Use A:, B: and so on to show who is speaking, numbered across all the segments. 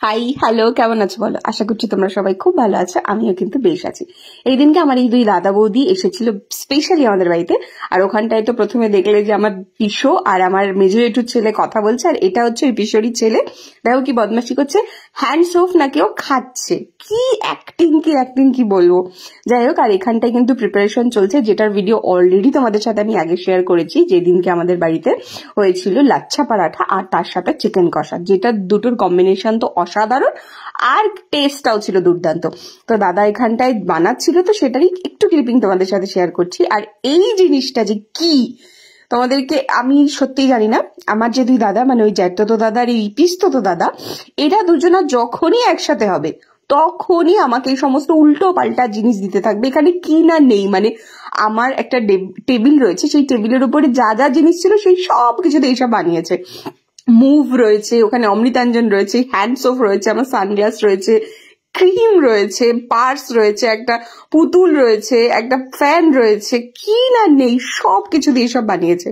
A: Hi hello, কেমন আছো বলো? আশা করছি তোমরা সবাই খুব ভালো আছো, আমিও কিন্তু বেশ আছি। এই দিনকে আমার এই দুই দাদা বৌদি এসেছিল স্পেশালি আমাদের বাড়িতে। আর ওখানটায় তো প্রথমে দেখলে যে আমার পিসো আর আমার মেজো জেঠুর ছেলে কথা বলছে, আর এটা হচ্ছে ওই পিসোরই ছেলে। দেখো কি বদমাশি করছে, হ্যান্ডস অফ না কেউ খাচ্ছে, কি অ্যাক্টিং কি বলবো। যাই হোক, আর এখানটায় কিন্তু প্রিপারেশন চলছে, যেটার ভিডিও অলরেডি তোমাদের সাথে আমি আগে শেয়ার করেছি, যেদিনকে আমাদের বাড়িতে হয়েছিল লাচ্ছা পরাঠা আর তার সাথে চিকেন কষা, যেটা দুটোর কম্বিনেশন তো অসাধারণ, আর টেস্টটাও ছিল দুর্দান্ত। তো দাদা এখানটায় বানাচ্ছিল, তো সেটারই একটু ক্লিপিং তোমাদের সাথে শেয়ার করছি। আর এই জিনিসটা যে কি তোমাদেরকে আমি সত্যি জানি না, আমার যে দুই দাদা মানে ওই জ্যাঠতো দাদা আর এই পিসতো দাদা, এরা দুজনা যখনই একসাথে হবে তখনই আমাকে এই সমস্ত উল্টো পাল্টা জিনিস দিতে থাকবে। এখানে কি না নেই, মানে আমার একটা টেবিল রয়েছে, সেই টেবিলের উপরে যা যা জিনিস ছিল সেই সব কিছুতে এইসব বানিয়েছে। মুভ রয়েছে, ওখানে অমৃতাঞ্জন রয়েছে, হ্যান্ডস অফ রয়েছে, আমার সানগ্লাস রয়েছে, ক্রিম রয়েছে, পার্স রয়েছে, একটা পুতুল রয়েছে, একটা ফ্যান রয়েছে, কি না নেই সব কিছু দিয়ে সব বানিয়েছে।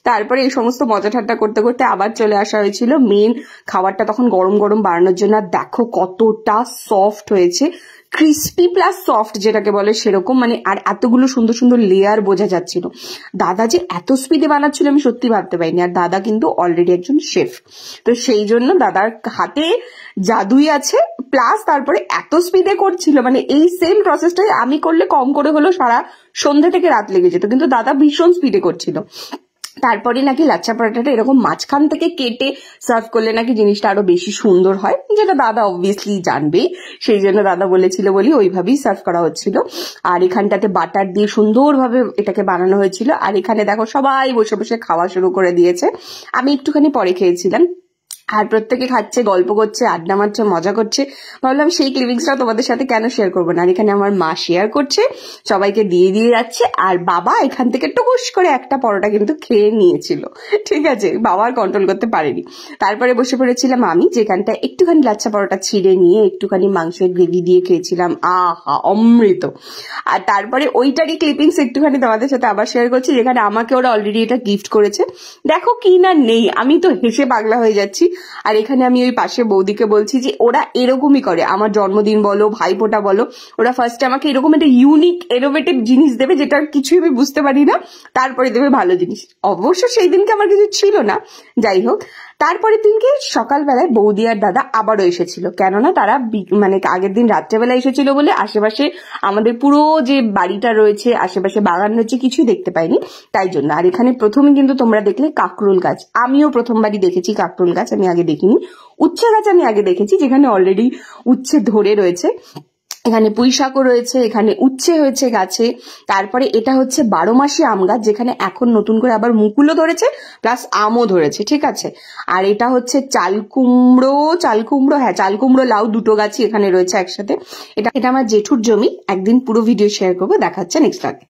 A: তারপরে এই সমস্ত মজা ঠাট্টা করতে করতে আবার চলে আসা হয়েছিল মেন খাবারটা তখন গরম গরম বানানোর জন্য। দেখো কতটা সফট হয়েছে, ক্রিস্পি প্লাস সফট যেটাকে বলে সেরকম, মানে আর এতগুলো সুন্দর সুন্দর লেয়ার বোঝা যাচ্ছিল। দাদা যে এত স্পিডে বানাচ্ছিল আমি সত্যি ভাবতে পারিনি। আর দাদা কিন্তু অলরেডি একজন শেফ, তো সেই জন্য দাদার হাতে জাদুই আছে, প্লাস তারপরে এত স্পিডে করছিল, মানে এই সেম প্রসেসটাই আমি করলে কম করে হলো সারা সন্ধ্যে থেকে রাত লেগে যেত, কিন্তু দাদা ভীষণ স্পিডে করছিল। তারপরে নাকি লাচ্ছা পরাঠাটা এরকম মাঝখান থেকে কেটে সার্ভ করলে নাকি জিনিসটা আরো বেশি সুন্দর হয়, যেটা দাদা অবভিয়াসলি জানবে, সেই জন্য দাদা বলেছিল বলি ওইভাবেই সার্ভ করা হচ্ছিল। আর এখানটাতে বাটার দিয়ে সুন্দরভাবে এটাকে বানানো হয়েছিল। আর এখানে দেখো সবাই বসে বসে খাওয়া শুরু করে দিয়েছে, আমি একটুখানি পরে খেয়েছিলাম। আর প্রত্যেকে খাচ্ছে, গল্প করছে, আড্ডা মারছে, মজা করছে। ভাবলাম সেই ক্লিপিংসটাও তোমাদের সাথে কেন শেয়ার করবো না। আর এখানে আমার মা শেয়ার করছে, সবাইকে দিয়ে দিয়ে যাচ্ছে। আর বাবা এখান থেকে টুকুস করে একটা পরোটা কিন্তু খেয়ে নিয়েছিল, ঠিক আছে, বাবা আর কন্ট্রোল করতে পারেনি। তারপরে বসে পড়েছিলাম আমি, যেখানটা একটুখানি লাচ্ছা পরোটা ছিঁড়ে নিয়ে একটুখানি মাংসের গ্রেভি দিয়ে খেয়েছিলাম, আহা অমৃত। আর তারপরে ওইটারই ক্লিপিংস একটুখানি তোমাদের সাথে আবার শেয়ার করছি, যেখানে আমাকে ওরা অলরেডি এটা গিফট করেছে। দেখো কি না নেই, আমি তো হেসে পাগলা হয়ে যাচ্ছি। আর এখানে আমি ওই পাশে বৌদিকে বলছি যে ওরা এরকমই করে, আমার জন্মদিন বলো, ভাইফোঁটা বলো, ওরা ফার্স্টে আমাকে এরকম একটা ইউনিক ইনোভেটিভ জিনিস দেবে, যেটা কিছুই আমি বুঝতে পারি না, তারপরে দেবে ভালো জিনিস। অবশ্য সেই দিনকে আমার কিছু ছিল না, যাই হোক। তারপরের দিনকে সকালবেলায় বৌদি আর দাদা আবারও এসেছিল, কেননা তারা মানে আগের দিন রাত্রেবেলা এসেছিল বলে আশেপাশে আমাদের পুরো যে বাড়িটা রয়েছে, আশেপাশে বাগান রয়েছে, কিছুই দেখতে পাইনি, তাই জন্য। আর এখানে প্রথমে কিন্তু তোমরা দেখলে কাকরোল গাছ, আমিও প্রথমবারই দেখেছি কাকরোল গাছ, আমি আগে দেখিনি। উচ্ছে গাছ আমি আগে দেখেছি, যেখানে অলরেডি উচ্ছে ধরে রয়েছে। এখানে পুঁই শাকও রয়েছে, এখানে উচ্ছে হয়েছে গাছে। তারপরে এটা হচ্ছে 12 মাসি আম গাছ, যেখানে এখন নতুন করে আবার মুকুলও ধরেছে প্লাস আমও ধরেছে, ঠিক আছে। আর এটা হচ্ছে চাল কুমড়ো, হ্যাঁ চাল কুমড়ো লাউ দুটো গাছই এখানে রয়েছে একসাথে। এটা আমার জেঠুর জমি, একদিন পুরো ভিডিও শেয়ার করবো, দেখাচ্ছে নেক্সট আগে।